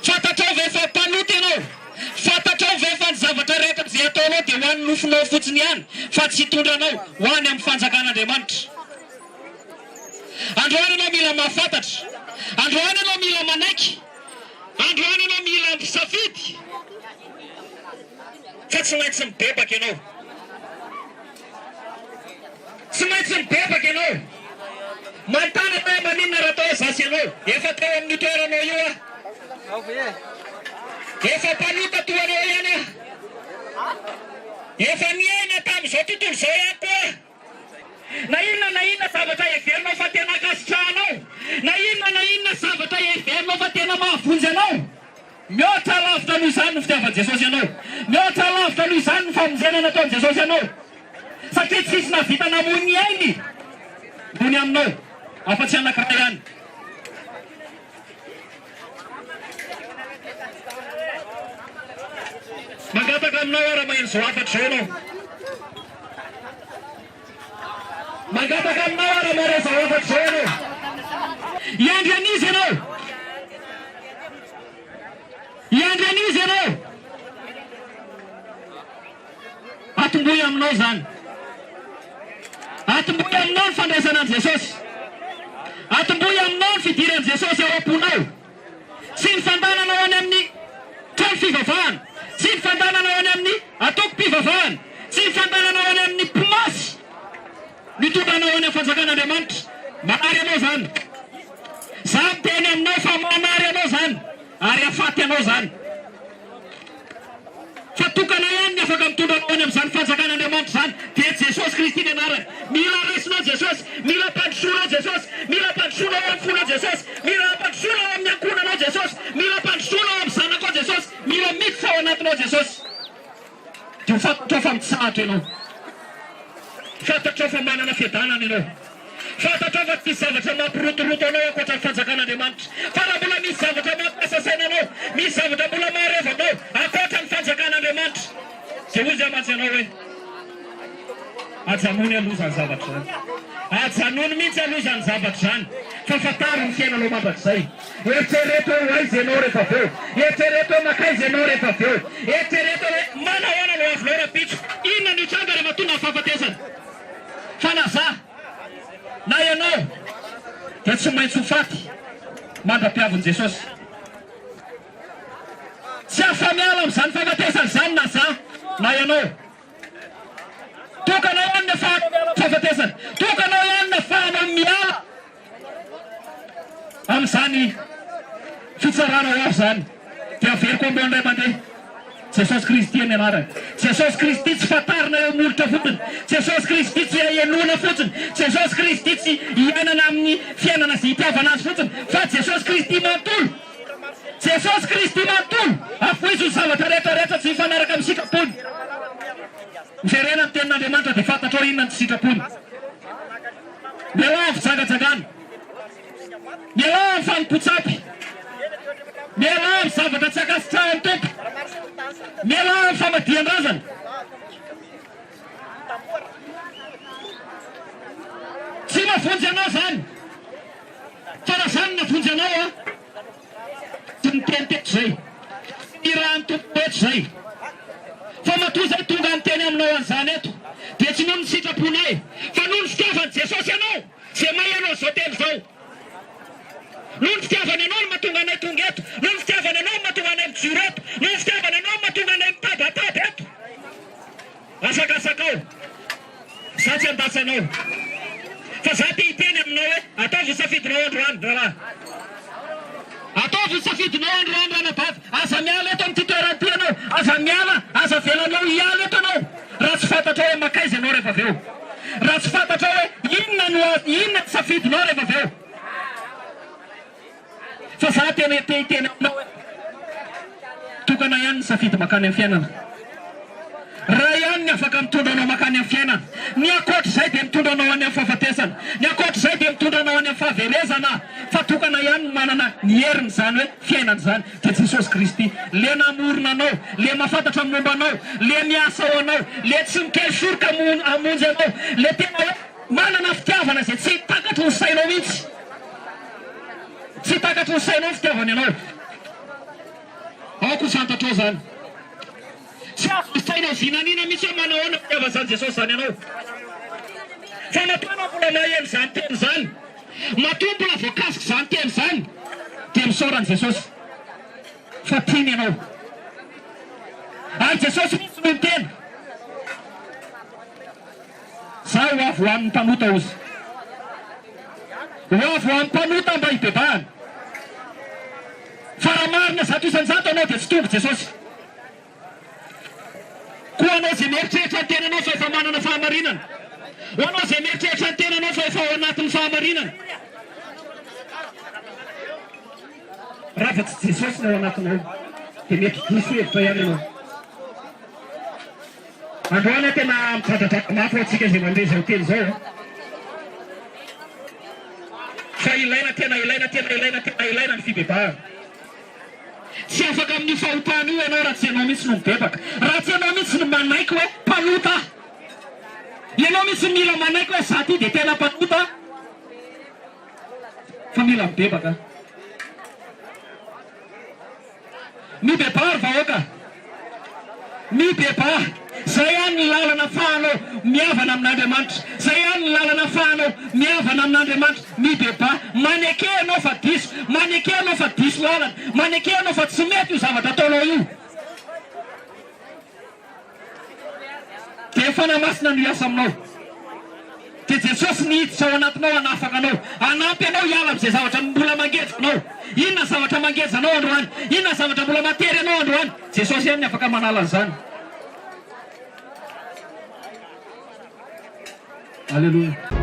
Fatatrao ve fa panoty ianao. Fatatrao ve fa ny zavatra rehetra izay ataonao dia ho an'ny nofinao fotsiny ihany fa tsy hitondranao ho any amin'ny fanjakan'Andriamanitra. Androany ianao mila mahafantatra. Androany ianao mila manaiky. Androany ianao mila misafidy. Fa tsy maintsy mibebaka ianao. Tsy maintsy mibebaka ianao. Mantany hoe maninona raha atao zasy ianao. Efa tao amin'ny toeranao io a. Efa mpanota toanao ihany a. Efa niaina tamin'izao tontolo izao ihany koa. Na inona zavatra heverinao fa tena akasitrahanao. Na inona zavatra heverinao fa tena mahavonjy anao. Mihoatra lavitra noho izany ny fitiavan'i Jesosy ianao. Mihoatra lavitra noho izany ny famonjenana ataon'i Jesosy ianao. Satria tsisy navita namony ainy noho ny aminao. Afa-tsy anankiray ihany. Mangataka aminao ara maheno izao afatra izao ianao. Mangataka aminao ara maheno izao afatra izao ianao. Iandry an'izy ianao. Iandry an'izy ianao. Atombohy aminao zany. Atombohy aminao ny fandraisana an'i Jesosy. Atombohy aminao ny fidiran'i Jesosy ao am-ponao. Sy ny fandananao any amin'ny trano fivavahana. Sy ny fandananao any amin'ny atoko-pivavahana. Sy ny fandananao any amin'ny mpimasy. Mitondranao any amin'ny fanjakan'Andriamanitra. Manary ianao zany. Za miteny aminao fa manary ianao zany. Ary afaty ianao zany. Fa tokana ihany ny afaka mitondranao any amin'izany fanjakan'Andriamanitra zany dia Jesosy Kristy ny anarany. Mila raisinao Jesosy. Mila mpandrosoanao Jesosy. Mila mpandrosoanao amin'ny fonao Jesosy. Mila mpandrosoanao amin'ny ankonanao Jesosy. Mila mpandrosoanao amin'ny zanakao Jesosy. Mila miditra ao anatinao Jesosy. Dia fantatrao fa mitsahatra ianao. Fantatrao fa manana fiadanana ianao. Fantatrao fa tsy zavatra mampirotoroto anao ankoatra ny fanjakan'Andriamanitra. Fa raha mbola misy zavatra mampiasa saina anao, misy zavatra mbola mahareva anao ankoatra ny fanjakan'Andriamanitra, dia hoy zay mantsy ianao hoe ajanony aloha zany zavatra zany. Ajanony mihitsy aloha zany zavatra zany. Fa fantaro ny fiainanao mandrakizay. Eritrereto ho aiza ianao rehefa avy eo. Eritrereto hoe makaiza ianao rehefa avy eo. Eritrereto hoe manahoana no avinao rapitso. Inona ny tranga rehefa tonga ny fahafatesana. Fa na za na ianao dia tsy maintsy ho faty mandra-piavin'i Jesosy. Tsy afa-miala amin'izany fahafatesana izany na za na ianao. Tokana ihany ny fahafatesana. Tokana ihany ny fahana miala amin'izany fitsarana ho avy zany. Dia averiko ambony indray mandeha. Jesosy Kristy ny anarany. Jesosy Kristy tsy fatarina eo molotra fotsiny. Jesosy Kristy tsy ianona fotsiny. Jesosy Kristy tsy iainana amin'ny fiainana izay hitiavana azy fotsiny. Fa Jesosy Kristy manontolo. Jesosy Kristy manontolo. Afoizy ny zavatra rehetrarehetra tsy mifanaraka amin'ny sitrapony. Miverena ny tenin'Andriamanitra dia fantatrao inona ny sitrapony. Mialao amin'ny fijangajangana. Mialao amin'ny fanipotsapy. Mialao amin'ny zavatra tsy akasitrahan'ny tompo. Mialao amin'ny famadihan-drazana. Tsy mahavonjy anao zany. Fa raha zany nahavonjy anao a, tsy miteny teto zay. Ny raha ny tompo teto zay. Fa matoa zay tonga ny teny aminao an'izany eto. Dia tsy noho ny sitrapony e. Fa noho ny fitiavan'i Jesosy ianao. Zay mahay anao zao telo zao. Noho ny fitiavana anao no mahatonga anay tonga eto. Noho ny fitiavana anao no mahatonga anay mijoro eto. Noho ny fitiavana anao no mahatonga anay mitadantady eto. Asakasaka ao. Za tsy andasa anao. Fa za te hiteny aminao hoe ataovy safidinao androany raha. Ataovy safidinao androany ranabavy. Aza miala eto amin'ity toerana ity anao. Aza miala, aza velanao hiala eto anao. Raha tsy fantatrao hoe makaiza ianao rehefa avy eo. Raha tsy fantatrao hoe inona ny safidinao rehefa avy eo. Fa za tena hiteny aminao hoe tokana ihany ny safidy makany amin'ny fiainana. Raha ihany ny afaka mitondra anao makany amin'ny fiainana. Ny ankoatra izay dia mitondra anao any amin'ny fahafatesana. Ny ankoatra izay dia mitondra anao any amin'ny fahaverezana. Fa tokana ihany no manana ny heriny zany hoe fiainana zany. Dia Jesosy Kristy, le namorona anao, le mahafantatra momba anao, le miasa ao anao, le tsy mikely soroka hamonjy anao, le tena hoe manana fitiavana izay tsy takatry ny sainao mihitsy. Tsy takatry ny sainao fitiavana anao. tiako fantatra zany tsy afasainao vinanina misy manao ana fitiavazany Jesosy zany ianao fa nataonao mbola maheno zany teny zany matoa mbola voakasika zany teny zany dia misaorany Jesosy fa tiany ianao ary Jesosy misy no tena zaho ho avy ho amin'ny mpanota ozy ho avy ho amin'ny mpanota mba hibebahana fa raha marina zato isanjato anao dia tsy tonga Jesosy koa anao zay mieritreritra ny tenanao fa efa manana fahamarinana ho anao zay mieritreritra ny tenanao fa efa ao anatin'ny fahamarinana raha fa tsy Jesosy no ao anatinao dia mety diso hevitra ihany ianao androana tena midradradraka mafy atsika zay mandreza ho teny zao fa ilaina ilaina ny fibebahana tsy afaka amin'ny fahotana io ianao raha tsy ianao mihitsy no mibebaka raha tsy ianao mihitsy no manaiky hoe mpanota ianao mihitsy mila manaiky hoe za ty dia tena mpanota fa mila mibebaka mibebary vahoaka mibeba zay ihany ny lalana fahanao miavana amin'Andriamanitra zay ihany ny lalana fahanao miavana amin'Andriamanitra mibeba maneke anao fa diso maneke anao fa diso lalana maneke anao fa tsy mety io zavatra ataonao io dia efa namasina no hiasa aminao dia Jesosy nihiditra ao anatinao hanafaka anao hanampy anao hiala amin'izay zavatra mbola mangeza anao inona zavatra mangeza anao androany inona zavatra mbola matery anao androany Jesosy ihany ny afaka manala an'izany Hallelujah.